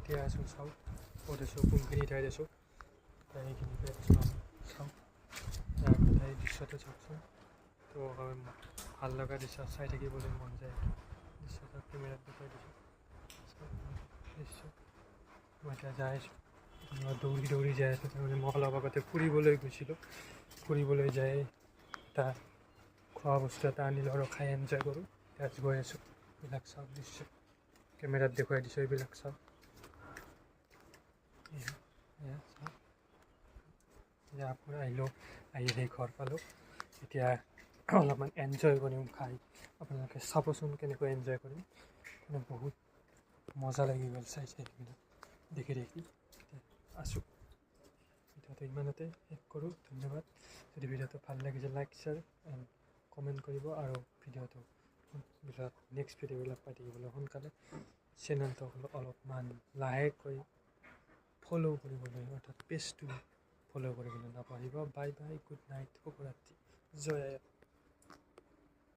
এতিয়া আছোঁ চাওক ক'ত আছোঁ কোনখিনি ঠাইত আছোঁ সেইখিনিতে আছোঁ আমি চাওক ইয়াৰ কথা এই দৃশ্যটো চাওকচোন তো ভাল লগা দৃশ্য চাই থাকিবলৈ মন যায় দৃশ্যটো কেমেৰাত দেখুৱাই দিছোঁ দৃশ্য মই এতিয়া যাই আছোঁ দৌৰি দৌৰি যাই আছোঁ তাৰমানে মই অলপ আগতে ফুৰিবলৈ গৈছিলোঁ ফুৰিবলৈ যাই এটা খোৱা বস্তু এটা আনিলোঁ আৰু খাই এনজয় কৰোঁ ইয়াত গৈ আছোঁ এইবিলাক চাওক দৃশ্য কেমেৰাত দেখুৱাই দিছোঁ এইবিলাক চাওক চাওক এতিয়া আপোনাৰ আহিলোঁ আহি সেই ঘৰ পালোঁ এতিয়া অলপমান এনজয় কৰিম খাই আপোনালোকে চাবচোন কেনেকৈ এনজয় কৰিম মানে বহুত মজা লাগি গ'ল চাই সেইবিলাক দেখি দেখি আছোঁ ভিডিঅ'টো ইমানতে শেষ কৰোঁ ধন্যবাদ যদি ভিডিঅ'টো ভাল লাগিছে লাইক শ্বেয়াৰ এণ্ড কমেণ্ট কৰিব আৰু ভিডিঅ'টো নেক্সট ভিডিঅ'বিলাক পাই থাকিবলৈ সোনকালে চেনেলটো অলপমান লাহেকৈ ফ'ল' কৰিবলৈ অৰ্থাৎ পেজটো ফ'ল' কৰিবলৈ নাপাহৰিব বাই বাই গুড নাইট শুভৰাত্ৰি জয় আই